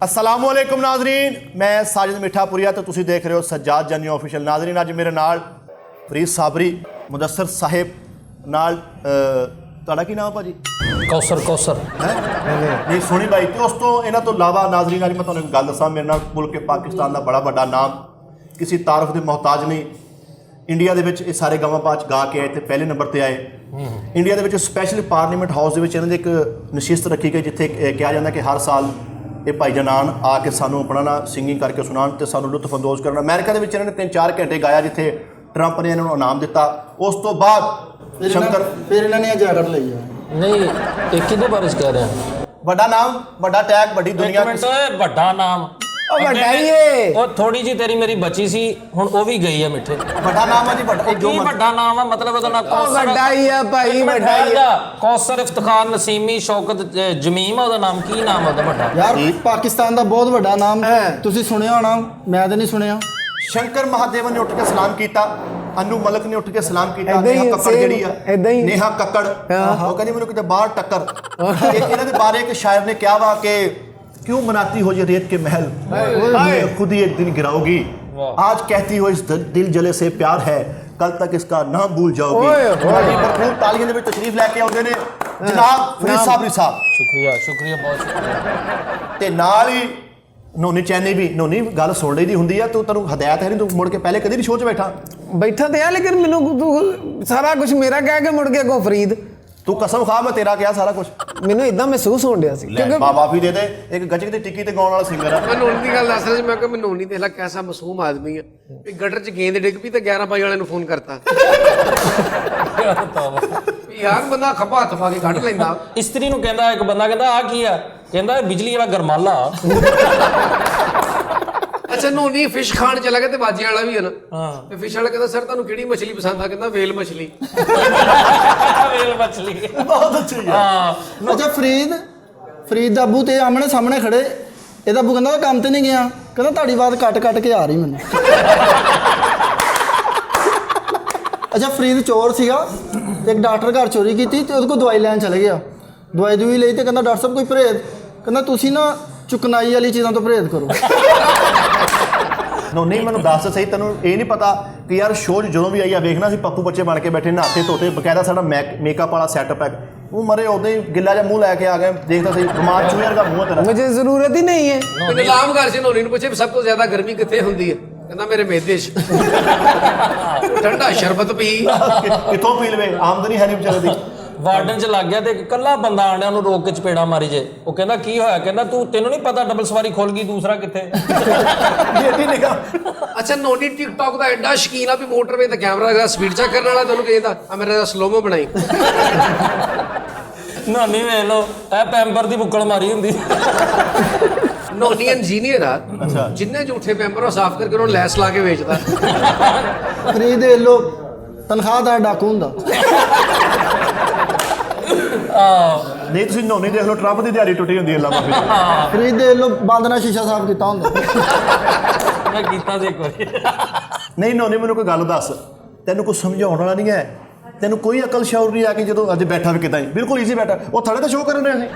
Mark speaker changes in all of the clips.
Speaker 1: अस्सलामुअलैकुम नाजरीन, मैं साजिद मिठापुरिया तो तुसी देख रहे हो सज्जाद जानी ऑफिशियल। नाजरीन अज मेरे नाल फरीद साबरी मुदस्सर साहिब नाल ਤੁਹਾਡਾ ਕੀ ਨਾਮ ਭਾਜੀ?
Speaker 2: ਕੌਸਰ
Speaker 1: ਹੈ ਨਹੀਂ ਸੋਹਣੀ ਬਾਈ ਤੇ ਉਸ ਤੋਂ ਇਹਨਾਂ ਤੋਂ ਇਲਾਵਾ ਨਾਜ਼ਰੀਨ ਅੱਜ ਮੈਂ ਤੁਹਾਨੂੰ ਇੱਕ ਗੱਲ ਦੱਸਾਂ। ਮੇਰੇ ਨਾਲ ਮੁਲਕ ਪਾਕਿਸਤਾਨ ਦਾ ਬੜਾ ਵੱਡਾ ਨਾਮ ਕਿਸੇ ਤਾਰਫ ਦੇ ਮੁਹਤਾਜ ਨਹੀਂ। ਇੰਡੀਆ ਦੇ ਵਿੱਚ ਇਹ ਸਾਰੇ ਗਾਵਾਂ ਪਾਚ ਗਾ ਕੇ ਆਏ ਤੇ ਪਹਿਲੇ ਨੰਬਰ ਤੇ ਆਏ। ਇੰਡੀਆ ਦੇ ਵਿੱਚ ਸਪੈਸ਼ਲ ਪਾਰਲੀਮੈਂਟ ਹਾਊਸ ਦੇ ਵਿੱਚ ਇਹਨਾਂ ਦੀ ਇੱਕ ਨਸ਼ਿਸਤ ਰੱਖੀ ਗਈ ਜਿੱਥੇ ਕਿਹਾ ਜਾਂਦਾ ਕਿ ਹਰ ਸਾਲ ਇਹ ਭਾਈ ਜਨਾਨ ਆ ਕੇ ਸਾਨੂੰ ਆਪਣਾ ਨਾ ਸਿੰਗਿੰਗ ਕਰਕੇ ਸੁਣਾਉਣ ਤੇ ਸਾਨੂੰ ਲੁਤਫ ਅੰਦੋਜ਼ ਕਰਨ। ਅਮਰੀਕਾ ਦੇ ਵਿੱਚ ਇਹਨਾਂ ਨੇ 3-4 ਘੰਟੇ ਗਾਇਆ ਜਿੱਥੇ ਟਰੰਪ ਨੇ ਇਹਨਾਂ ਨੂੰ ਇਨਾਮ ਦਿੱਤਾ। ਉਸ ਤੋਂ ਬਾਅਦ ਸ਼ੰਕਰ
Speaker 3: ਫਿਰ ਇਹਨਾਂ ਨੇ ਜੈਕਟ ਲਈ ਆ।
Speaker 2: ਨਹੀਂ ਇਹ ਕਿਹਦੇ ਬਾਰੇ ਕਹਿ ਰਹੇ ਆ?
Speaker 1: ਵੱਡਾ ਨਾਮ, ਵੱਡਾ ਟੈਗ, ਵੱਡੀ ਦੁਨੀਆ।
Speaker 2: ਇੱਕ ਮਿੰਟ ਓਏ, ਵੱਡਾ ਨਾਮ
Speaker 3: ਉਹ ਵੱਡਾ ਹੀ ਏ।
Speaker 2: ਉਹ ਥੋੜੀ ਜੀ ਤੇਰੀ ਮੇਰੀ ਬੱਚੀ ਸੀ, ਹੁਣ ਉਹ ਵੀ ਗਈ ਹੈ ਮਿੱਠੇ।
Speaker 1: ਵੱਡਾ ਨਾਮ ਆ ਜੀ, ਵੱਡਾ
Speaker 2: ਕੀ ਵੱਡਾ ਨਾਮ ਆ? ਮਤਲਬ ਉਹਦਾ ਨਾਮ ਕੌਸਰ।
Speaker 3: ਵੱਡਾ ਹੀ ਆ ਭਾਈ, ਵੱਡਾ ਹੀ ਆ।
Speaker 2: ਕੌਸਰ, ਇਫਤਖਾਰ, ਨਸੀਮੀ, ਸ਼ੌਕਤ, ਜਮੀਮ ਆ ਉਹਦਾ ਨਾਮ। ਕੀ ਨਾਮ ਆ ਉਹਦਾ ਵੱਡਾ?
Speaker 3: ਯਾਰ ਪਾਕਿਸਤਾਨ ਦਾ ਬਹੁਤ ਵੱਡਾ ਨਾਮ ਤੁਸੀਂ ਸੁਣਿਆ ਹੋਣਾ, ਮੈਂ ਤਾਂ ਨਹੀਂ ਸੁਣਿਆ।
Speaker 1: ਸ਼ੰਕਰ ਮਹਾਦੇਵਨ ਨੇ ਉੱਠ ਕੇ ਸਲਾਮ ਕੀਤਾ, ਅਨੂ ਮਲਕ ਨੇ ਉੱਠ ਕੇ ਸਲਾਮ ਕੀਤਾ।
Speaker 3: ਏਦਾਂ ਹੀ
Speaker 1: ਨੇਹਾ ਕੱਕੜ ਜਿਹੜੀ ਆ,
Speaker 3: ਏਦਾਂ ਹੀ।
Speaker 1: ਨੇਹਾ ਕੱਕੜ, ਉਹ ਕਹਿੰਦੀ ਮੈਨੂੰ ਕਿਤੇ ਬਾਹਰ ਟੱਕਰ। ਇਹਨਾਂ ਦੇ ਬਾਰੇ ਇੱਕ ਸ਼ਾਇਰ ਨੇ ਕਿਹਾ ਵਾ ਕਿ क्यों बनाती हो ये रेत के महल, खुद ही एक दिन गिराओगी। आज कहती हो इस दिल जले से प्यार है, कल तक इसका नाम भूल जाओगी। भरपूर तालियां ਦੇ ਵਿੱਚ ਤਸ਼ਰੀਫ ਲੈ ਕੇ ਆਉਂਦੇ ਨੇ ਜਨਾਬ ਫਰੀਦ ਸਾਬਰੀ ਸਾਹਿਬ।
Speaker 2: ਸ਼ੁਕਰੀਆ ਬਹੁਤ ਸ਼ੁਕਰੀਆ।
Speaker 1: ਤੇ ਨਾਲ ਹੀ ਨੋਨੀ ਚੈਨੀ ਵੀ। ਨੋਨੀ ਗੱਲ ਸੁਣ ਲਈ ਦੀ ਹੁੰਦੀ ਆ, ਤੂੰ ਤੈਨੂੰ ਹਦਾਇਤ ਹੈ ਨਹੀਂ, ਤੂੰ ਮੁੜ ਕੇ ਪਹਿਲੇ ਕਦੀ ਨਹੀਂ ਸ਼ੋਅ 'ਚ
Speaker 4: ਬੈਠਾ ਤੇ ਆ, ਲੇਕਿਨ ਮੈਨੂੰ ਤੂੰ ਸਾਰਾ ਕੁਝ ਮੇਰਾ ਕਹਿ ਕੇ ਮੁੜ ਕੇ ਅੱਗੋਂ ਫਰੀਦ।
Speaker 1: ਤੂੰ ਕਸਮ ਖਾ ਮੈਂ ਤੇਰਾ ਕਿਹਾ ਸਾਰਾ ਕੁਝ।
Speaker 4: ਮੈਨੂੰ ਇਦਾਂ ਮਹਿਸੂਸ ਹੋਣ ਡਿਆ ਸੀ
Speaker 1: ਕਿਉਂਕਿ ਮਾਫੀ ਦੇ ਦੇ, ਇੱਕ ਗੱਜਕ ਦੀ ਟਿੱਕੀ ਤੇ ਗਾਉਣ ਵਾਲਾ ਸਿੰਗਰ ਆ।
Speaker 5: ਮੈਂ ਨੋਨੀ ਦੀ ਗੱਲ ਦੱਸ ਰਿਹਾ ਸੀ। ਮੈਂ ਕਿਹਾ ਮੈਂ ਨੋਨੀ ਦੇਖ ਲਾ ਕੈਸਾ ਮਾਸੂਮ ਆਦਮੀ ਆ। ਵੀ ਗਟਰ 'ਚ ਗੇਂਦ ਡਿੱਗ ਪਈ ਤੇ 11 ਵਜੇ ਵਾਲੇ ਨੂੰ ਫੋਨ ਕਰਤਾ। ਯਾਰ ਬੰਦਾ ਖੱਬਾ ਹੱਥ ਪਾ ਕੇ ਕੱਢ ਲੈਂਦਾ।
Speaker 2: ਇਸਤਰੀ ਨੂੰ ਕਹਿੰਦਾ, ਇੱਕ ਬੰਦਾ ਕਹਿੰਦਾ ਆ ਕੀ ਆ? ਕਹਿੰਦਾ ਬਿਜਲੀ ਵਾਲਾ ਗਰਮਾਲਾ।
Speaker 5: ਅੱਛਾ ਨੋਨੀ ਫਿਸ਼ ਖਾਣ ਚਲਾ ਗਿਆ ਤੇ ਬਾਜੇ ਵਾਲਾ ਵੀ ਹੈ ਨਾ। ਤੇ ਫਿਸ਼ ਵਾਲਾ ਕਹਿੰਦਾ ਸਰ ਤੁਹਾਨੂੰ ਕਿਹੜੀ ਮਛਲੀ ਪਸੰਦ ਆ? ਕਹਿੰਦਾ ਵੇਲ ਮਛਲੀ।
Speaker 2: ਵੇਲ ਮਛਲੀ
Speaker 1: ਬਹੁਤ ਅੱਛੀ ਆ।
Speaker 3: ਅੱਛਾ ਫਰੀਦ ਦਾ ਅੱਬੂ ਤੇ ਆਮਣੇ ਸਾਹਮਣੇ ਖੜੇ। ਇਹਦਾ ਅੱਬੂ ਕਹਿੰਦਾ ਕੰਮ ਤੇ ਨਹੀਂ ਗਿਆ, ਕਹਿੰਦਾ ਤੁਹਾਡੀ ਬਾਤ ਕੱਟ ਕੇ ਆ ਰਹੀ ਮੈਨੂੰ। ਅੱਛਾ ਫਰੀਦ ਚੋਰ ਸੀਗਾ ਤੇ ਇੱਕ ਡਾਕਟਰ ਘਰ ਚੋਰੀ ਕੀਤੀ ਤੇ ਉਹਦੇ ਕੋਲ ਦਵਾਈ ਲੈਣ ਚਲੇ ਗਿਆ। ਦਵਾਈ ਲਈ ਤੇ ਕਹਿੰਦਾ ਡਾਕਟਰ ਸਾਹਿਬ ਕੋਈ ਪਰਹੇਜ਼? ਕਹਿੰਦਾ ਤੁਸੀਂ ਨਾ ਚੁਕਨਾਈ ਵਾਲੀ ਚੀਜ਼ਾਂ ਤੋਂ ਪਰਹੇਜ਼ ਕਰੋ।
Speaker 1: ਨੋਨੀ ਮੈਨੂੰ ਦੱਸ ਸਹੀ, ਤੈਨੂੰ ਇਹ ਨਹੀਂ ਪਤਾ ਕਿ ਯਾਰ ਸ਼ੋਅ ਜਦੋਂ ਵੀ ਆਈ ਆ ਵੇਖਣਾ ਸੀ ਪੱਪੂ ਬੱਚੇ ਬਣ ਕੇ ਬੈਠੇ ਨਹਾਤੇ ਧੋਤੇ, ਬਕਾਇਦਾ ਸਾਡਾ ਮੇਕਅਪ ਵਾਲਾ ਸੈਟਅਪ ਹੈ। ਉਹ ਮਰੇ ਉਦੋਂ ਹੀ ਗਿੱਲਾ ਜਿਹਾ ਮੂੰਹ ਲੈ ਕੇ ਆ ਗਏ। ਦੇਖਦਾ ਸਹੀ ਬਿਮਾਰ ਚੂਹੇ ਵਰਗਾ ਮੂੰਹ ਤੇਰਾ।
Speaker 4: ਮੁਝੇ ਜ਼ਰੂਰਤ ਹੀ ਨਹੀਂ ਹੈ।
Speaker 5: ਨਿਲਾਮ ਕਰ ਸੀ ਨੋਨੀ ਨੂੰ ਪੁੱਛੇ ਸਭ ਤੋਂ ਜ਼ਿਆਦਾ ਗਰਮੀ ਕਿੱਥੇ ਹੁੰਦੀ ਹੈ? ਕਹਿੰਦਾ ਮੇਰੇ ਮੇਦੇ 'ਚ। ਠੰਡਾ ਸ਼ਰਬਤ ਪੀ।
Speaker 1: ਕਿੱਥੋਂ ਪੀ ਲਵੇ, ਆਮਦਨੀ ਹੈ ਨਹੀਂ ਵਿਚਾਰੇ ਦੀ।
Speaker 2: ਵਾਰਡਨ 'ਚ ਲੱਗ ਗਿਆ ਤੇ ਇਕੱਲਾ ਬੰਦਾ ਆਣਿਆ ਉਹਨੂੰ ਰੋਕ ਕੇ ਚਪੇੜਾ ਮਾਰੀ ਜੇ। ਉਹ ਕਹਿੰਦਾ ਕੀ ਹੋਇਆ? ਕਹਿੰਦਾ ਤੈਨੂੰ ਨਹੀਂ ਪਤਾ ਡਬਲ ਸਵਾਰੀ ਖੁੱਲ ਗਈ, ਦੂਸਰਾ ਕਿੱਥੇ?
Speaker 1: ਬੇਟੀ ਨਿਕਾ।
Speaker 5: ਅੱਛਾ ਨੋਨੀ ਟਿਕਟੌਕ ਦਾ ਐਡਾ ਸ਼ੌਕੀਨ ਆ ਵੀ ਮੋਟਰਵੇ ਤੇ ਕੈਮਰਾ ਦਾ ਸਪੀਡ ਚੈੱਕ ਕਰਨ ਵਾਲਾ ਤੁਹਾਨੂੰ ਕਹਿੰਦਾ ਆ ਮੇਰਾ ਸਲੋਮੋ ਬਣਾਈ।
Speaker 2: ਨਾਨੀ ਵੇਖ ਲੋ, ਇਹ ਪੈਂਪਰ ਦੀ ਬੁੱਕਲ ਮਾਰੀ ਹੁੰਦੀ।
Speaker 5: ਨੋਨੀ ਇੰਜੀਨੀਅਰ ਆ। ਜਿੰਨੇ ਝੂਠੇ ਪੈਂਪਰ ਉਹ ਸਾਫ਼ ਕਰਕੇ ਉਹਨੂੰ ਲੈਸ ਲਾ ਕੇ ਵੇਚਦਾ।
Speaker 3: ਫਰੀਦ ਦੇ ਲੋ ਤਨਖਾਹਦਾਰ ਡਾਕੂ ਹੁੰਦਾ।
Speaker 1: ਨਹੀਂ ਤੁਸੀਂ ਨੋਨੀ ਦੇਖ ਲਓ, ਟਰੰਪ ਦੀ ਦਿਹਾੜੀ ਟੁੱਟੀ ਹੁੰਦੀ ਹੈ। ਅੱਲਾ ਮਾਫੀ।
Speaker 3: ਫਰੀਦ ਦੇ ਲੋ ਬੰਦ ਨਾਲ ਸ਼ੀਸ਼ਾ ਸਾਫ਼ ਕੀਤਾ ਹੁੰਦਾ।
Speaker 2: ਮੈਂ ਕੀਤਾ ਸੀ ਇੱਕ ਵਾਰੀ।
Speaker 1: ਨਹੀਂ ਨੋਨੀ ਮੈਨੂੰ ਕੋਈ ਗੱਲ ਦੱਸ, ਤੈਨੂੰ ਕੁਝ ਸਮਝਾਉਣ ਵਾਲਾ ਨਹੀਂ ਹੈ? ਤੈਨੂੰ ਕੋਈ ਅਕਲ ਸ਼ੌਰ ਨਹੀਂ ਆ ਕਿ ਜਦੋਂ ਅੱਜ ਬੈਠਾ ਵੀ ਕਿਦਾਂ ਬਿਲਕੁਲ ਈਜ਼ੀ ਬੈਠਾ, ਉਹ ਥੜੇ ਤਾਂ ਸ਼ੋਅ ਕਰਨ ਰਹੇ ਸੀ।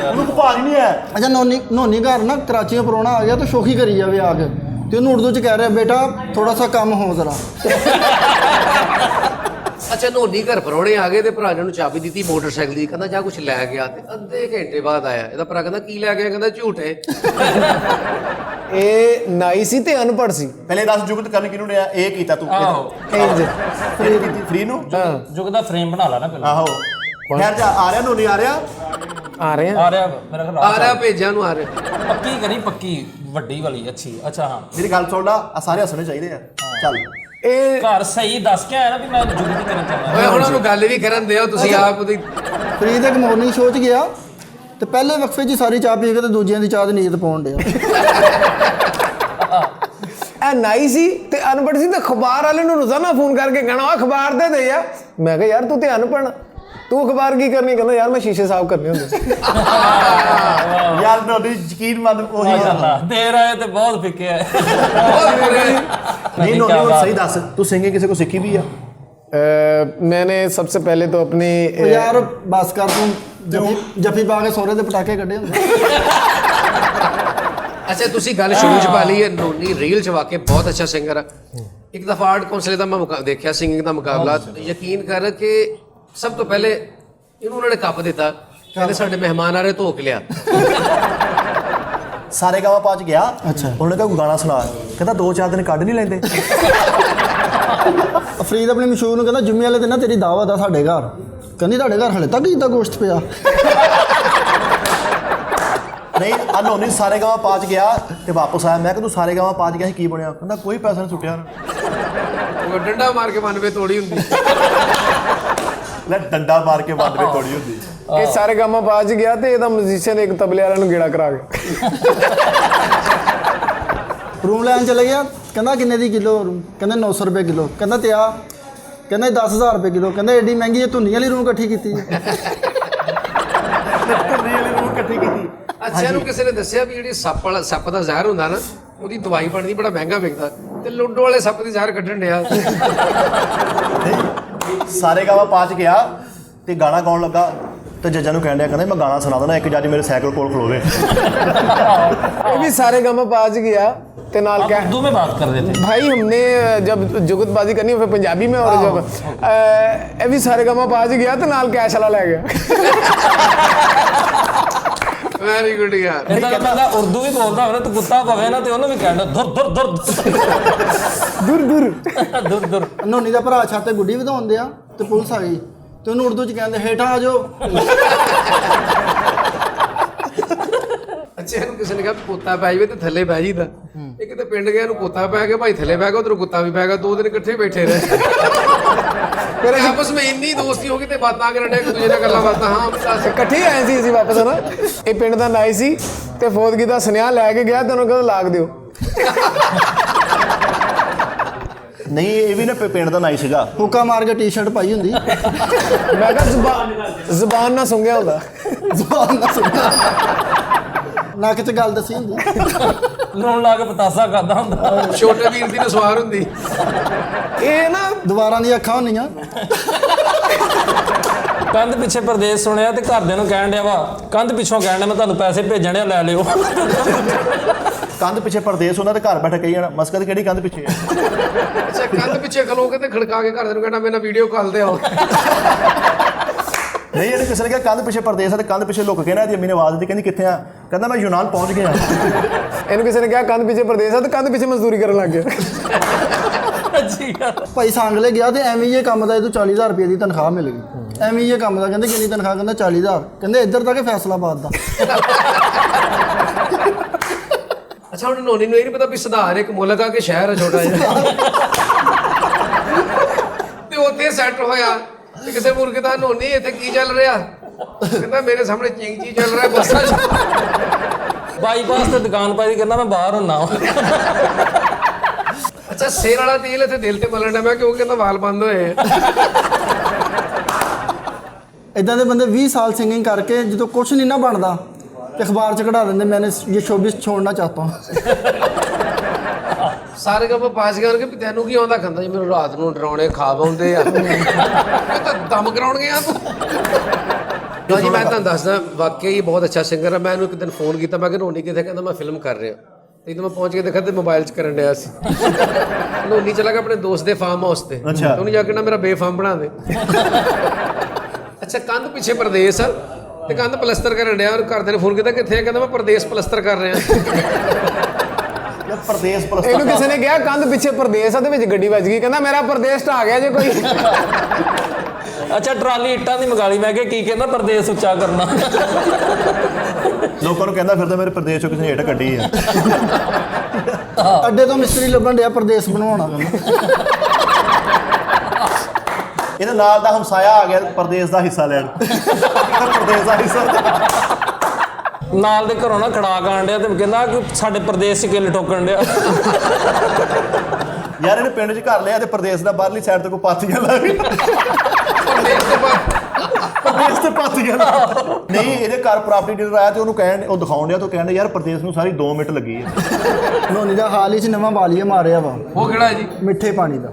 Speaker 1: ਉਹਨੂੰ ਕੋਈ ਭਾਰ ਹੀ ਨਹੀਂ ਹੈ।
Speaker 3: ਅੱਛਾ ਨੋਨੀ ਘਰ ਨਾ ਕਰਾਚੀੋਂ ਪ੍ਰਾਹੁਣਾ ਆ ਗਿਆ ਤਾਂ ਸ਼ੋਖੀ ਕਰੀ ਜਾਵੇ ਆ ਕੇ ਤੇ ਉਹਨੂੰ ਉਰਦੂ 'ਚ ਕਹਿ ਰਿਹਾ ਬੇਟਾ ਥੋੜਾ ਸਾ ਕੰਮ ਹੋ ਜ਼ਰਾ।
Speaker 5: ਅੱਛਾ ਨੋਨੀ ਘਰ ਪਰੌਣੇ ਆ ਗਏ ਤੇ ਭਰਾ ਨੇ ਉਹਨੂੰ ਚਾਬੀ ਦਿੱਤੀ ਮੋਟਰਸਾਈਕਲ ਦੀ। ਕਹਿੰਦਾ ਜਾ ਕੁਝ ਲੈ ਗਿਆ ਤੇ ਅੱਧੇ ਘੰਟੇ ਬਾਅਦ ਆਇਆ। ਇਹਦਾ ਭਰਾ ਕਹਿੰਦਾ ਕੀ ਲੈ ਗਿਆ? ਕਹਿੰਦਾ ਝੂਠੇ।
Speaker 4: ਇਹ ਨਾਈ ਸੀ ਤੇ ਅਨਪੜ੍ਹ ਸੀ।
Speaker 1: ਪਹਿਲੇ ਦੱਸ ਜੁਗਤ ਕਰਨ ਕਿਹਨੂੰ ਰਿਹਾ? ਇਹ ਕੀਤਾ ਤੂੰ
Speaker 4: ਇੰਜ
Speaker 1: ਫਰੀ ਨੂੰ
Speaker 2: ਜੁਗ ਦਾ ਫਰੇਮ ਬਣਾ ਲਾ ਨਾ ਪਹਿਲਾਂ।
Speaker 1: ਆਹੋ ਖੈਰ ਜਾ ਆ ਰਿਹਾ ਨੋਨੀ ਆ ਰਿਹਾ
Speaker 4: ਆ ਰਹੇ
Speaker 2: ਆ ਰਿਹਾ ਮੇਰਾ ਖਿਆਲ
Speaker 5: ਆ ਰਿਹਾ ਭੇਜਿਆ ਨੂੰ ਆ ਰਿਹਾ।
Speaker 2: ਪੱਕੀ ਕਰੀ, ਪੱਕੀ ਵੱਡੀ ਵਾਲੀ ਅੱਛੀ। ਅੱਛਾ ਹਾਂ
Speaker 1: ਮੇਰੀ ਗੱਲ ਸੁਣ ਲਾ, ਆ ਸਾਰੇ ਹੱਸਣੇ ਚਾਹੀਦੇ ਆ। ਚੱਲ
Speaker 4: ਇਹ
Speaker 2: ਘਰ ਸਹੀ ਦੱਸ ਕੇ ਆਇਆ ਨਾ ਵੀ ਮੈਂ ਜੁਗ ਦੀ ਕਰਨ ਚਾਹੁੰਦਾ।
Speaker 5: ਓਏ ਹੁਣ ਉਹਨੂੰ ਗੱਲ ਵੀ ਕਰਨ ਦਿਓ ਤੁਸੀਂ ਆਪ ਉਹਦੀ।
Speaker 3: ਫਰੀਦ ਇੱਕ ਮਾਰਨਿੰਗ ਸ਼ੋਅ 'ਚ ਗਿਆ ਤੇ ਪਹਿਲੇ ਵਕਫੇ 'ਚ ਹੀ ਸਾਰੀ ਚਾਹ ਪੀ ਕੇ ਤੇ ਦੂਜਿਆਂ ਦੀ ਚਾਹ ਦੀ ਨੀਂਦ ਪਾਉਣ ਡਿਆ।
Speaker 4: ਇਹ ਨਾਈ ਸੀ ਤੇ ਅਨਪੜ੍ਹ ਸੀ ਤੇ ਅਖਬਾਰ ਵਾਲੇ ਨੂੰ ਰੋਜ਼ਾਨਾ ਫੋਨ ਕਰਕੇ ਕਹਿਣਾ ਅਖਬਾਰ ਦੇ ਯਾਰ। ਮੈਂ ਕਿਹਾ ਯਾਰ ਤੂੰ ਤੇ ਅਨਪੜ੍ਹ, ਤੂੰ ਅਖਬਾਰ ਕੀ ਕਰਨੀ? ਕਹਿੰਦਾ ਯਾਰ ਮੈਂ ਸ਼ੀਸ਼ੇ ਸਾਫ਼ ਕਰਨੇ ਹੁੰਦੇ।
Speaker 1: ਯਾਰ ਨੋਨੀ ਯਕੀਨ ਮੰਨ ਉਹੀ
Speaker 2: ਮਾਸ਼ਾਅੱਲਾ ਦੇਰ ਆਏ ਤੇ ਬਹੁਤ ਫਿੱਕੇ ਆਏ।
Speaker 1: ਨਹੀਂ ਨੋਨੀ ਹੁਣ ਸਹੀ ਦੱਸ, ਤੂੰ ਸਿੰਗਿੰਗ ਕਿਸੇ ਕੋ ਸਿੱਖੀ ਵੀ ਆ?
Speaker 4: मैंने सबसे पहले तो अपनी
Speaker 3: यार बस कर तू जफी पा के सोरे दे पटाके कड्डे हुंदे।
Speaker 5: ਅੱਛਾ ਤੁਸੀਂ ਗੱਲ ਸ਼ੁਰੂ ਚ ਪਾ ਲਈ ਹੈ ਨੋਨੀ ਰੀਲ ਚ ਵਾਕੇ ਬਹੁਤ ਅੱਛਾ ਸਿੰਗਰ ਆ ਇੱਕ ਦਫਾ ਆਰਟ ਕੌਂਸਲ ਦਾ ਮੈਂ ਦੇਖਿਆ ਸਿੰਗਿੰਗ ਦਾ ਮੁਕਾਬਲਾ ਯਕੀਨ ਕਰ ਕਿ ਸਭ ਤੋਂ ਪਹਿਲੇ ਇਹਨੂੰ ਉਹਨਾਂ ਨੇ ਕੱਪ ਦਿੱਤਾ ਕਹਿੰਦੇ ਸਾਡੇ ਮਹਿਮਾਨ ਆ ਰਹੇ ਧੋਕ ਲਿਆ
Speaker 1: ਸਾਰੇ ਗਾਵਾਂ ਪਾਚ ਗਿਆ ਉਹਨੇ ਕਿਹਾ ਕੋਈ ਗਾਣਾ ਸੁਣਾ ਕਹਿੰਦਾ 2-4 ਦਿਨ ਕੱਢ ਨਹੀਂ ਲੈਂਦੇ
Speaker 3: ਫਰੀਦ ਆਪਣੇ ਮਸ਼ਹੂਰ ਨੂੰ ਕਹਿੰਦਾ ਜੁਮੇ ਵਾਲੇ ਦਿਨ ਨਾ ਤੇਰੀ ਦਾਵਤ ਆ ਸਾਡੇ ਘਰ ਕਹਿੰਦੀ ਤੁਹਾਡੇ ਘਰ ਹਲੇ ਤੱਕ ਜਿੱਦਾਂ ਗੋਸ਼ਤ ਪਿਆ
Speaker 1: ਨਹੀਂ ਆ ਨੋਨੀ ਸਾਰੇ ਗਾਵਾਂ ਪਾਚ ਗਿਆ ਤੇ ਵਾਪਸ ਆਇਆ ਮੈਂ ਕਿਹਾ ਤੂੰ ਸਾਰੇ ਗਾਵਾਂ ਪਾਚ ਗਿਆ ਸੀ ਕੀ ਬਣਿਆ ਕਹਿੰਦਾ ਕੋਈ ਪੈਸਾ ਨਹੀਂ ਸੁੱਟਿਆ
Speaker 5: ਉਹ ਡੰਡਾ ਮਾਰ ਕੇ 92 ਤੋੜੀ ਹੁੰਦੀ
Speaker 1: ਲੈ ਡੰਡਾ ਮਾਰ ਕੇ 92 ਤੋੜੀ ਹੁੰਦੀ
Speaker 4: ਇਹ ਸਾਰੇ ਗਾਮਾ ਬਾਜ ਗਿਆ ਤੇ ਇਹਦਾ ਮਿਊਜ਼ੀਸ਼ੀਅਨ ਇੱਕ ਤਬਲੇ ਵਾਲਿਆਂ ਨੂੰ ਗੇੜਾ ਕਰਾ ਗਿਆ
Speaker 3: ਰੂਮ ਲੈਣ ਚਲੇ ਗਿਆ ਕਹਿੰਦਾ ਕਿੰਨੇ ਦੀ ਕਿਲੋ ਕਹਿੰਦੇ 900 ਰੁਪਏ ਕਿਲੋ ਕਹਿੰਦਾ ਤੇ ਆ ਕਹਿੰਦਾ 10,000 ਰੁਪਏ ਕਿਲੋ ਕਹਿੰਦਾ ਐਡੀ ਮਹਿੰਗੀ ਇਹ ਧੁੰਨੀ ਵਾਲੀ ਰੂਮ ਇਕੱਠੀ ਕੀਤੀ
Speaker 1: ਇਕੱਠੀ ਕੀਤੀ
Speaker 5: ਅੱਛਾ ਇਹਨੂੰ ਕਿਸੇ ਨੇ ਦੱਸਿਆ ਵੀ ਜਿਹੜੀ ਸੱਪ ਦਾ ਜ਼ਹਿਰ ਹੁੰਦਾ ਨਾ ਉਹਦੀ ਦਵਾਈ ਬਣਦੀ ਬੜਾ ਮਹਿੰਗਾ ਵਿਕਦਾ ਤੇ ਲੁੱਡੋ ਵਾਲੇ ਸੱਪ ਦੀ ਜ਼ਹਿਰ ਕੱਢਣ ਡਿਆ
Speaker 1: ਸਾਰੇ ਗਾਵਾਂ ਪਾਚ ਗਿਆ ਤੇ ਗਾਣਾ ਗਾਉਣ ਲੱਗਾ ਤੇ ਜੱਜਾਂ ਨੂੰ ਕਹਿਣ ਡਿਆ ਕਹਿੰਦਾ ਮੈਂ ਗਾਣਾ ਸੁਣਾ ਦਣਾ ਇੱਕ ਜੱਜ ਮੇਰੇ ਸਾਈਕਲ ਕੋਲ ਖਲੋਵੇ
Speaker 4: ये भी सारे गामा बाज गया ते नाल क्या
Speaker 2: उर्दू में बात कर रहे थे
Speaker 4: भाई हमने जब जुगतबाजी करनी फिर पंजाबी में और जब ये भी सारे गामा बाज गया तो नाल कैश वाला ले गया
Speaker 5: ਵੈਰੀ ਗੁੱਡ ਯਾਰ
Speaker 2: ਇਹਦਾ ਬੰਦਾ ਉਰਦੂ ਵੀ ਬੋਲਦਾ ਹੋਵੇ ਨਾ ਤੇ ਕੁੱਤਾ ਪਵੇ ਨਾ ਤੇ ਉਹਨੂੰ ਵੀ ਕਹਿੰਦਾ ਦੁਰ ਦੁਰ ਦੁਰ
Speaker 4: दूर दूर
Speaker 2: ਦੁਰ ਦੁਰ
Speaker 3: ਨੋਨੀ ਦਾ ਭਰਾ ਛੱਤ ਤੇ ਗੁੱਡੀ ਵਧਾਉਂਦੇ ਆ ਤੇ ਪੁਲਿਸ ਆ ਗਈ ਤੇ ਉਹਨੂੰ ਉਰਦੂ ਚ ਕਹਿੰਦੇ ਹੇਠਾਂ ਆ ਜਾਓ
Speaker 5: ਅੱਛਾ ਇਹਨੂੰ ਕਿਸੇ ਨੇ ਕਿਹਾ ਕੁੱਤਾ ਪੈ ਜਾਵੇ ਤੇ ਥੱਲੇ ਬਹਿ ਜੀਦਾ ਇਹ ਕਿਤੇ ਪਿੰਡ ਗਿਆ ਇਹਨੂੰ ਕੁੱਤਾ ਪੈ ਗਿਆ ਭਾਈ ਥੱਲੇ ਬਹਿ ਗਿਆ ਉਧਰ ਕੁੱਤਾ ਵੀ ਪੈ ਗਿਆ 2 ਦਿਨ ਇਕੱਠੇ ਬੈਠੇ ਰਹੇ ਫਿਰ ਆਪਸ ਵਿੱਚ ਇੰਨੀ ਦੋਸਤੀ ਹੋ ਗਈ ਤੇ ਬਾਤਾਂ ਕਰਨ ਇੱਕ ਦੂਜੇ ਨਾਲ ਗੱਲਾਂ ਬਾਤਾਂ ਹਾਂ ਦੱਸ
Speaker 4: ਇਕੱਠੇ ਆਏ ਸੀ ਅਸੀਂ ਵਾਪਸ ਨਾ ਇਹ ਪਿੰਡ ਦਾ ਨਾਈ ਸੀ ਤੇ ਫੌਦਗੀ ਦਾ ਸੁਨੇਹਾ ਲੈ ਕੇ ਗਿਆ ਤੇ ਉਹਨੂੰ ਕਹਿੰਦਾ ਲਾਗ ਦਿਓ
Speaker 1: ਨਹੀਂ ਇਹ ਵੀ ਨਾ ਪਿੰਡ ਦਾ ਨਾਈ ਸੀਗਾ
Speaker 3: ਹੁੱਕਾ ਮਾਰ ਕੇ ਟੀ-ਸ਼ਰਟ ਪਾਈ ਹੁੰਦੀ
Speaker 4: ਮੈਂ ਕਿਹਾ ਜ਼ੁਬਾਨ ਨਾ ਸੁੰਘਿਆ ਹੁੰਦਾ
Speaker 3: ਜ਼ੁਬਾਨ ਨਾ ਸੁਣਦਾ ਨੱਕ 'ਚ ਗੱਲ ਦੱਸੀ ਹੁੰਦੀ
Speaker 2: ਲੂਣ ਲਾ ਕੇ ਪਤਾਸਾ ਕਰਦਾ ਹੁੰਦਾ
Speaker 5: ਛੋਟੇ ਵੀਰ ਦੀ ਨਸਵਾਰ ਹੁੰਦੀ
Speaker 4: ਇਹ ਨਾ
Speaker 3: ਦੁਬਾਰਾ ਦੀਆਂ ਅੱਖਾਂ ਹੁੰਦੀਆਂ
Speaker 2: ਕੰਧ ਪਿੱਛੇ ਪਰਦੇਸ ਸੁਣਿਆ ਤੇ ਘਰਦਿਆਂ ਨੂੰ ਕਹਿਣ ਡਿਆ ਵਾ ਕੰਧ ਪਿੱਛੋਂ ਕਹਿਣ ਡਿਆ ਮੈਂ ਤੁਹਾਨੂੰ ਪੈਸੇ ਭੇਜਣੇ ਆ ਲੈ ਲਿਓ
Speaker 1: ਕੰਧ ਪਿੱਛੇ ਪਰਦੇਸ ਉਹਨਾਂ ਦੇ ਘਰ ਬੈਠ ਕੇ ਜਾਣਾ ਮਸਕਤ ਕਿਹੜੀ ਕੰਧ ਪਿੱਛੇ ਹੈ
Speaker 5: ਅੱਛਾ ਕੰਧ ਪਿੱਛੇ ਖਲੋ ਕੇ ਤੇ ਖੜਕਾ ਕੇ ਘਰਦਿਆਂ ਨੂੰ ਕਹਿੰਦਾ ਮੇਰੇ ਨਾਲ ਵੀਡੀਓ ਕਾਲ ਤੇ ਆਓ
Speaker 1: ਨਹੀਂ ਇਹਨੇ ਕਿਸੇ ਨੇ ਕਿਹਾ ਕੰਧ ਪਿੱਛੇ ਪਰਦੇਸ ਆ ਤੇ ਕੰਧ ਪਿੱਛੇ ਲੁੱਕ ਕੇ ਨਾ ਇਹਦੀ ਅੰਮੀ ਨੇ ਆਵਾਜ਼ ਦਿੱਤੀ ਕਹਿੰਦੀ ਕਿੱਥੇ ਆ ਕਹਿੰਦਾ ਮੈਂ ਯੂਨਾਨ ਪਹੁੰਚ ਗਿਆ
Speaker 4: ਇਹਨੂੰ ਕਿਸੇ ਨੇ ਕਿਹਾ ਕੰਧ ਪਿੱਛੇ ਪ੍ਰਦੇਸ਼ ਆ ਤੇ ਕੰਧ ਪਿੱਛੇ ਮਜ਼ਦੂਰੀ ਕਰਨ ਲੱਗ ਗਿਆ
Speaker 2: ਅੱਛੀ ਗੱਲ
Speaker 3: ਭਾਈ ਸਾਂਗਲੇ ਗਿਆ ਤੇ ਐਵੇਂ ਹੀ ਇਹ ਕੰਮ ਦਾ ਇਹਨੂੰ 40,000 ਰੁਪਏ ਦੀ ਤਨਖਾਹ ਮਿਲ ਗਈ ਐਵੇਂ ਹੀ ਇਹ ਕੰਮ ਦਾ ਕਹਿੰਦੇ ਕਿੰਨੀ ਤਨਖਾਹ ਕਹਿੰਦਾ 40,000 ਕਹਿੰਦੇ ਇੱਧਰ ਤੱਕ ਫੈਸਲਾਬਾਦ ਦਾ
Speaker 5: ਅੱਛਾ ਹੁਣ ਨੋਨੀ ਨੂੰ ਇਹ ਨਹੀਂ ਪਤਾ ਵੀ ਸੁਧਾਰ ਇੱਕ ਮੁਲਕ ਆ ਕਿ ਸ਼ਹਿਰ ਆ ਛੋਟਾ ਜਿਹਾ ਤੇ ਉੱਥੇ ਸੈੱਟ ਹੋਇਆ ਤੇ ਕਿਸੇ ਮੁਰਗੇ ਦਾ ਨੋਨੀ ਇੱਥੇ ਕੀ ਚੱਲ ਰਿਹਾ ਕਹਿੰਦਾ ਮੇਰੇ ਸਾਹਮਣੇ ਚਿੰਗ ਚੀ ਚੱਲ ਰਿਹਾ ਬੱਸਾਂ 'ਚ
Speaker 2: ਬਾਈਪਾਸ ਤੇ ਦੁਕਾਨ ਪਾਈ ਕਹਿੰਦਾ ਮੈਂ ਬਾਹਰ ਹੁੰਨਾ
Speaker 5: ਅੱਛਾ ਸਿਰ ਵਾਲਾ ਤੇਲ ਇੱਥੇ ਦਿਲ ਤੇ ਮਲਣ ਦਾ ਮੈਂ ਕਿਉਂ ਕਹਿੰਦਾ ਵਾਲ ਬੰਦ ਹੋਏ
Speaker 3: ਇਦਾਂ ਦੇ ਬੰਦੇ 20 ਸਾਲ ਸਿੰਗਿੰਗ ਕਰਕੇ ਜਦੋਂ ਕੁਝ ਨਹੀਂ ਨਾ ਬਣਦਾ ਤੇ ਅਖਬਾਰ 'ਚ ਕਢਾ ਦਿੰਦੇ ਮੈਨੇ ਇਹ ਸ਼ੋਬਿਸ ਛੋੜਨਾ ਚਾਹਤਾ ਹਾਂ
Speaker 5: ਸਾਰੇ ਕੰਮ ਪਾਸ ਕਰਕੇ ਵੀ ਤੈਨੂੰ ਕੀ ਆਉਂਦਾ ਖੰਦਾ ਜੀ ਮੈਨੂੰ ਰਾਤ ਨੂੰ ਡਰਾਉਣੇ ਖਾਬ ਆਉਂਦੇ ਆ ਇਹ ਤਾਂ ਦਮ ਕਰਾਉਣ ਗਿਆ ਤੂੰ ਲੋ ਜੀ ਮੈਂ ਤੁਹਾਨੂੰ ਦੱਸਦਾ ਵਾਕਈ ਬਹੁਤ ਅੱਛਾ ਸਿੰਗਰ ਹੈ ਮੈਂ ਇਹਨੂੰ ਇੱਕ ਦਿਨ ਫੋਨ ਕੀਤਾ ਮੈਂ ਕਿ ਨੋਨੀ ਕਿੱਥੇ ਕਹਿੰਦਾ ਮੈਂ ਫਿਲਮ ਕਰ ਰਿਹਾ ਤੇ ਜਦੋਂ ਮੈਂ ਪਹੁੰਚ ਕੇ ਦੇਖਿਆ ਤੇ ਮੋਬਾਈਲ 'ਚ ਕਰਨ ਡਿਆ ਸੀ ਨੋਨੀ ਚਲਾ ਗਿਆ ਆਪਣੇ ਦੋਸਤ ਦੇ ਫਾਰਮ ਹਾਊਸ ਤੇ ਉਹਨੂੰ ਜਾ ਕੇ ਨਾ ਮੇਰਾ ਬੇਫਾਰਮ ਬਣਾ ਦੇ ਅੱਛਾ ਕੰਧ ਪਿੱਛੇ ਪ੍ਰਦੇਸ਼ ਆ ਤੇ ਕੰਧ ਪਲਸਤਰ ਕਰਨ ਡਿਆ ਔਰ ਘਰਦਿਆਂ ਨੇ ਫੋਨ ਕੀਤਾ ਕਿੱਥੇ ਕਹਿੰਦਾ ਮੈਂ ਪ੍ਰਦੇਸ਼ ਪਲਸਤਰ ਕਰ ਰਿਹਾ
Speaker 1: ਪਰਦੇਸ
Speaker 4: ਇਹਨੂੰ ਕਿਸੇ ਨੇ ਕਿਹਾ ਕੰਧ ਪਿੱਛੇ ਪ੍ਰਦੇਸ਼ ਆ ਤੇ ਵਿੱਚ ਗੱਡੀ ਵੱਜ ਗਈ ਕਹਿੰਦਾ ਮੇਰਾ ਪ੍ਰਦੇਸ਼ ਢਾਹ ਗਿਆ ਜੇ ਕੋਈ
Speaker 2: ਅੱਛਾ ਟਰਾਲੀ ਇੱਟਾਂ ਦੀ ਮਗਾਲੀ ਮੈਂ ਕਿਹਾ ਕੀ ਕਹਿੰਦਾ ਪਰਦੇਸ ਉੱਚਾ ਕਰਨਾ
Speaker 1: ਲੋਕਾਂ ਨੂੰ ਕਹਿੰਦਾ ਫਿਰਦਾ ਮੇਰੇ ਪ੍ਰਦੇਸ਼ ਚੋਂ ਕਿਸੇ ਨੇ ਹੇਠ ਕੱਢੀ ਆ
Speaker 3: ਅੱਡੇ ਤੋਂ ਮਿਸਤਰੀ ਲੱਭਣ ਡਿਆ ਪ੍ਰਦੇਸ਼ ਬਣਵਾਉਣਾ
Speaker 1: ਇਹਦੇ ਨਾਲ ਦਾ ਹਮਸਾਇਆ ਆ ਗਿਆ ਪ੍ਰਦੇਸ ਦਾ ਹਿੱਸਾ ਲੈਣ ਪ੍ਰਦੇਸ ਦਾ ਹਿੱਸਾ
Speaker 2: ਨਾਲ ਦੇ ਘਰੋਂ ਨਾ ਖੜਾ ਕਾਣ ਡਿਆ ਤੇ ਕਹਿੰਦਾ ਕਿ ਸਾਡੇ ਪਰਦੇਸ 'ਚ ਕਿੱਲ ਠੋਕਣ ਡਿਆ
Speaker 1: ਯਾਰ ਇਹਨੇ ਪਿੰਡ 'ਚ ਘਰ ਲਿਆ ਤੇ ਪ੍ਰਦੇਸ ਦਾ ਬਾਹਰਲੀ ਸਾਈਡ ਤੇ ਕੋਈ ਪਾਥੀਆਂ ਲਾ ਗਈ ਪ੍ਰਦੇਸ ਤੇ ਪਾਥੀਆਂ ਨਹੀਂ ਇਹਦੇ ਘਰ ਪ੍ਰਾਪਰਟੀ ਡੀਲਰ ਆਇਆ ਤੇ ਉਹਨੂੰ ਕਹਿਣ ਉਹ ਦਿਖਾਉਣ ਡਿਆ ਤੇ ਕਹਿਣ ਡਿਆ ਯਾਰ ਪ੍ਰਦੇਸ ਨੂੰ ਸਾਰੀ 2 ਮਿੰਟ ਲੱਗੀ ਹੈ
Speaker 3: ਨੋਨੀ ਦਾ ਹਾਲ ਹੀ 'ਚ ਨਵਾਂ ਵਾਲੀਆ ਮਾਰਿਆ ਵਾ
Speaker 5: ਉਹ ਕਿਹੜਾ ਹੈ ਜੀ
Speaker 3: ਮਿੱਠੇ ਪਾਣੀ ਦਾ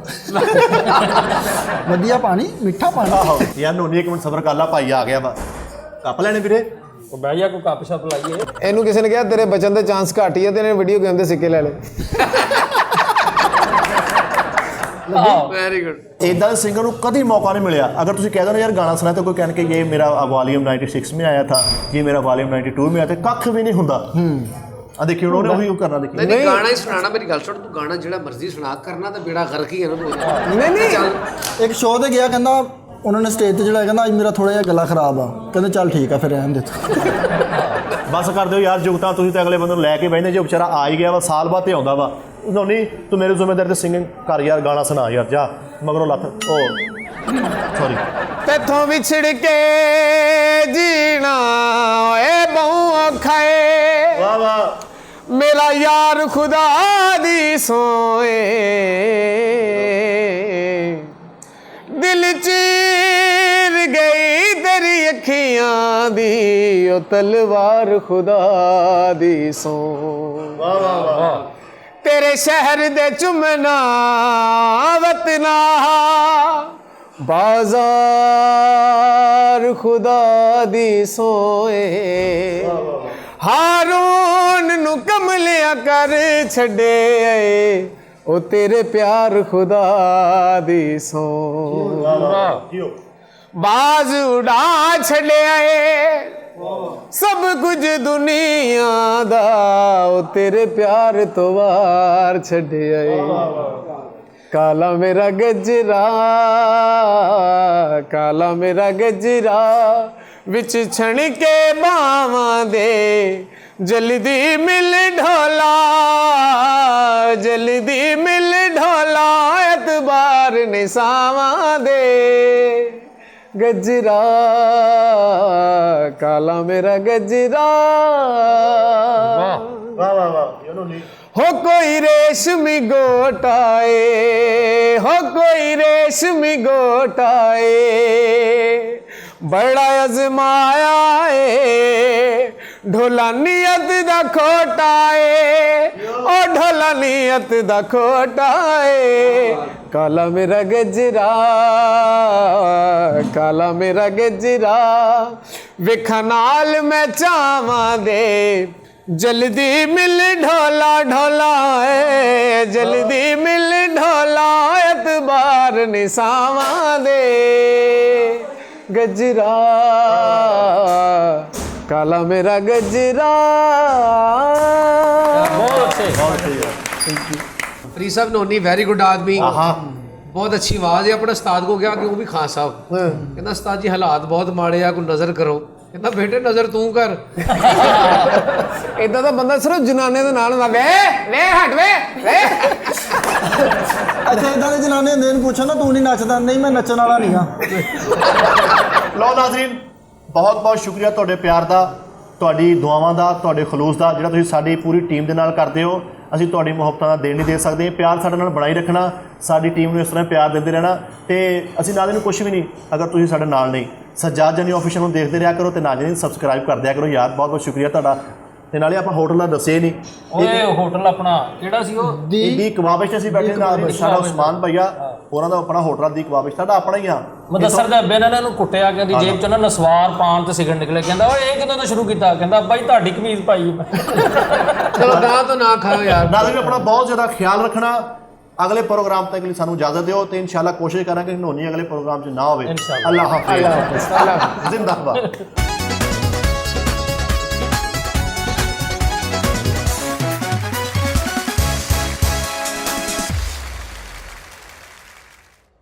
Speaker 3: ਵਧੀਆ ਪਾਣੀ ਮਿੱਠਾ ਪਾਣੀ
Speaker 1: ਆਹੋ ਯਾਰ ਨੋਨੀ 1 ਮਿੰਟ ਸਬਰ ਕਰ ਲਾ ਭਾਈ ਆ ਗਿਆ ਵਾ ਕੱਪ ਲੈਣੇ ਵੀਰੇ
Speaker 2: ਉਹ ਬਹਿ ਜਾ ਕੋਈ ਕੱਪ ਸ਼ੱਪ ਲਾਈਏ।
Speaker 4: ਇਹਨੂੰ ਕਿਸੇ ਨੇ ਕਿਹਾ ਤੇਰੇ ਬਚਨ ਦੇ ਚਾਂਸ ਘੱਟ ਹੀ ਆ ਤੇ ਇਹਨੇ ਵੀਡੀਓ ਗੇਮ ਦੇ ਸਿੱਕੇ ਲੈ ਲਏ।
Speaker 5: Very good.
Speaker 1: ਇਦਾਂ ਦੇ ਸਿੰਗਰ ਨੂੰ ਕਦੀ ਮੌਕਾ ਨਹੀਂ ਮਿਲਿਆ। अगर ਤੁਸੀਂ ਕਹਿ ਦੋ ਨਾ ਯਾਰ ਗਾਣਾ ਸੁਣਾ ਤਾਂ ਕੋਈ ਕਹਿਣ ਕਿ ਇਹ ਮੇਰਾ वॉल्यूम 96 में आया था, ये मेरा वॉल्यूम 92 में आया था, ਕੱਖ ਵੀ ਨਹੀਂ ਹੁੰਦਾ। ਆ ਦੇਖੀ ਹੁਣ ਉਹਨੇ ਉਹੀ ਕਰਨਾ ਦੇਖੀ।
Speaker 5: ਨਹੀਂ ਗਾਣਾ ਹੀ ਸੁਣਾਣਾ, ਮੇਰੀ ਗੱਲ ਸੁਣ, ਤੂੰ ਗਾਣਾ ਜਿਹੜਾ ਮਰਜ਼ੀ ਸੁਣਾ, ਕਰਨਾ ਤਾਂ ਬੇੜਾ ਗਰਕ ਹੀ ਹੈ ਨਾ ਤੂੰ।
Speaker 4: ਨਹੀਂ
Speaker 5: ਚੱਲ
Speaker 3: ਇੱਕ ਸ਼ੋਅ ਤੇ ਗਿਆ, ਕਹਿੰਦਾ ਉਹਨਾਂ ਨੇ ਸਟੇਜ ਤੇ ਜਿਹੜਾ ਕਹਿੰਦਾ ਅੱਜ ਮੇਰਾ ਥੋੜਾ ਜਿਹਾ ਗਲਾ ਖਰਾਬ ਆ, ਕਹਿੰਦੇ ਚੱਲ ਠੀਕ ਆ ਫਿਰ ਰਹਿਣ ਦੇ ਤੂੰ।
Speaker 1: ਬਸ ਕਰ ਦਿਓ ਯਾਰ ਜੁਗਤਾਂ, ਤੁਸੀਂ ਤਾਂ ਅਗਲੇ ਬੰਦੇ ਨੂੰ ਲੈ ਕੇ ਬਹਿੰਦੇ ਜੇ ਵਿਚਾਰਾ ਆ ਹੀ ਗਿਆ ਵਾ, ਸਾਲ ਬਾਅਦ ਤੇ ਆਉਂਦਾ ਵਾ। ਨਹੀਂ ਤੂੰ ਮੇਰੇ ਜ਼ਿੰਮੇਦਾਰ ਤੇ ਸਿੰਗਿੰਗ ਕਰ ਯਾਰ, ਗਾਣਾ ਸੁਣਾ ਯਾਰ, ਜਾ ਮਗਰੋਂ ਲੱਥ। ਉਹ ਸੌਰੀ
Speaker 4: ਤੇਥੋਂ ਵਿਛੜ ਕੇ ਜੀਣਾ ਓਏ ਬਹੁ ਔਖਾ ਏ,
Speaker 1: ਵਾਹ ਵਾਹ।
Speaker 4: ਮੇਰਾ ਯਾਰ ਖੁਦਾ ਦੀ ਸੋਏ, ਦਿਲ ਚੀਰ ਗਈ ਤੇਰੀ ਅੱਖੀਆਂ ਦੀ ਉਹ ਤਲਵਾਰ ਖੁਦਾ ਦੀ ਸੋ।
Speaker 1: ਵਾਹ ਵਾਹ ਵਾਹ।
Speaker 4: ਤੇਰੇ ਸ਼ਹਿਰ ਦੇ ਚੁੰਮਣਾ ਵਤਨਾ ਬਾਜ਼ਾਰ ਖੁਦਾ ਦੀ ਸੋਏ, ਹਾਰੂਨ ਨੂੰ ਕਮਲਿਆ ਕਰ ਛੱਡੇ ਏ ਉਹ ਤੇਰੇ ਪਿਆਰ ਖੁਦਾ ਦੀ ਸੋ। ਬਾਜ਼ ਉਡਾ ਛੱਡਿਆ ਏ ਸਭ ਕੁਝ ਦੁਨੀਆ ਦਾ ਉਹ ਤੇਰੇ ਪਿਆਰ ਤੋਂ ਵਾਰ ਛੱਡਿਆ ਏ। ਕਾਲਾ ਮੇਰਾ ਗਜਰਾ, ਕਾਲਾ ਮੇਰਾ ਗਜਰਾ ਵਿੱਚ ਛਣ ਕੇ ਬਾਵਾਂ ਦੇ, ਜਲਦੀ ਮਿਲ ਢੋਲਾ, ਜਲਦੀ ਮਿਲ ਢੋਲਾ ਐਤਬਾਰ ਨਿਸਾਵਾਂ ਦੇ। गजरा काला मेरा गजरा,
Speaker 1: वाह वाह वाह।
Speaker 4: हो कोई रेशमी गोटाए, हो कोई रेशमी गोटाए, बड़ा अजमाया है ढोला नियत दा खोटा है, ओ ढोला नियत दा खोटा है। काला मेरा गजरा, काला मेरा गजरा विखा नाल मैं चावां दे, जल्दी मिल ढोला ढोला है, जल्दी मिल ढोला एतबार निसावां दे। गजरा काला मेरा गजरा।
Speaker 2: बहुत अच्छे।
Speaker 5: फरीद साहब नोनी वेरी गुड आदमी, बहुत अच्छी आवाज़ है। अपने उस्ताद को क्या कि वो भी खान साहब कहना उस्ताद जी हालात बहुत माड़े आ, कोई नज़र करो। कहना बेटे नज़र तू कर।
Speaker 4: इदा तो बंदा सिर्फ जनाने दे नाल वे वे हट वे वे।
Speaker 3: ਅੱਛਾ ਇਦਾਂ ਦੇ ਜਨਾਨੇ ਹੁੰਦੇ ਨੇ, ਪੁੱਛੋ ਨਾ ਤੂੰ ਨਹੀਂ ਨੱਚਦਾ, ਨਹੀਂ ਮੈਂ ਨੱਚਣ ਵਾਲਾ ਨਹੀਂ ਹਾਂ।
Speaker 1: ਲਓ ਨਾਜ਼ਰੀਨ, ਬਹੁਤ ਬਹੁਤ ਸ਼ੁਕਰੀਆ ਤੁਹਾਡੇ ਪਿਆਰ ਦਾ, ਤੁਹਾਡੀ ਦੁਆਵਾਂ ਦਾ, ਤੁਹਾਡੇ ਖਲੂਸ ਦਾ, ਜਿਹੜਾ ਤੁਸੀਂ ਸਾਡੀ ਪੂਰੀ ਟੀਮ ਦੇ ਨਾਲ ਕਰਦੇ ਹੋ। ਅਸੀਂ ਤੁਹਾਡੀ ਮੁਹੱਬਤਾਂ ਦਾ ਦੇਣ ਨਹੀਂ ਦੇ ਸਕਦੇ। ਪਿਆਰ ਸਾਡੇ ਨਾਲ ਬਣਾਈ ਰੱਖਣਾ, ਸਾਡੀ ਟੀਮ ਨੂੰ ਇਸ ਤਰ੍ਹਾਂ ਪਿਆਰ ਦਿੰਦੇ ਰਹਿਣਾ, ਤੇ ਅਸੀਂ ਨਾਜ਼ਰੀਨ ਨੂੰ ਕੁਝ ਵੀ ਨਹੀਂ ਅਗਰ ਤੁਸੀਂ ਸਾਡੇ ਨਾਲ ਨਹੀਂ। ਸੱਜਾਦ ਜਾਨੀ ਆਫੀਸ਼ੀਅਲ ਨੂੰ ਦੇਖਦੇ ਰਿਹਾ ਕਰੋ, ਤੇ ਨਾਜ਼ਰੀਨ ਸਬਸਕ੍ਰਾਈਬ ਕਰ ਦਿਆ ਕਰੋ ਯਾਰ। ਬਹੁਤ ਬਹੁਤ ਸ਼ੁਕਰੀਆ ਤੁਹਾਡਾ। ਤੇ ਨਾਲੇ ਆਪਾਂ ਹੋਟਲ ਦਾ ਦੱਸੇ ਨਹੀਂ,
Speaker 2: ਓਏ ਹੋਟਲ ਆਪਣਾ ਕਿਹੜਾ ਸੀ ਉਹ?
Speaker 1: ਦੀ ਕਬਾਬਿਸ਼ ਅਸੀਂ ਬੈਠੇ ਨਾਲ, ਸਾਡਾ ਉਸਮਾਨ ਭਈਆ ਉਹਨਾਂ ਦਾ ਆਪਣਾ ਹੋਟਲ ਦੀ ਕਬਾਬਿਸ਼, ਸਾਡਾ ਆਪਣਾ ਹੀ ਆ।
Speaker 2: ਮੁਦੱਸਰ ਦੇ ਅੱਬੇ ਨੇ ਇਹਨਾਂ ਨੂੰ ਕੁੱਟਿਆ, ਕਹਿੰਦੀ ਜੇਬ ਚੋਂ ਨਾ ਨਸਵਾਰ ਪਾਨ ਤੇ ਸਿਗਰਟ ਨਿਕਲੇ। ਕਹਿੰਦਾ ਓਏ ਇਹ ਕਿਦੋਂ ਤੋਂ ਸ਼ੁਰੂ ਕੀਤਾ? ਕਹਿੰਦਾ ਬਾਈ ਤੁਹਾਡੀ ਕਮੀਜ਼ ਪਾਈ ਮੈਂ।
Speaker 5: ਚਲੋ ਗਾਂ ਤੋਂ ਨਾ ਖਾਓ ਯਾਰ।
Speaker 1: ਨਾਜ਼ਰੀਨ ਆਪਣਾ ਬਹੁਤ ਜ਼ਿਆਦਾ ਖਿਆਲ ਰੱਖਣਾ। ਅਗਲੇ ਪ੍ਰੋਗਰਾਮ ਤੱਕ ਲਈ ਸਾਨੂੰ ਇਜਾਜ਼ਤ ਦਿਓ, ਤੇ ਇਨਸ਼ਾਅੱਲਾ ਕੋਸ਼ਿਸ਼ ਕਰਾਂਗੇ ਕਿ ਨੋਨੀ ਅਗਲੇ ਪ੍ਰੋਗਰਾਮ 'ਚ ਨਾ ਹੋਵੇ। ਅੱਲਾਹ ਹਾਫਿਜ਼। ਜ਼ਿੰਦਾਬਾਦ।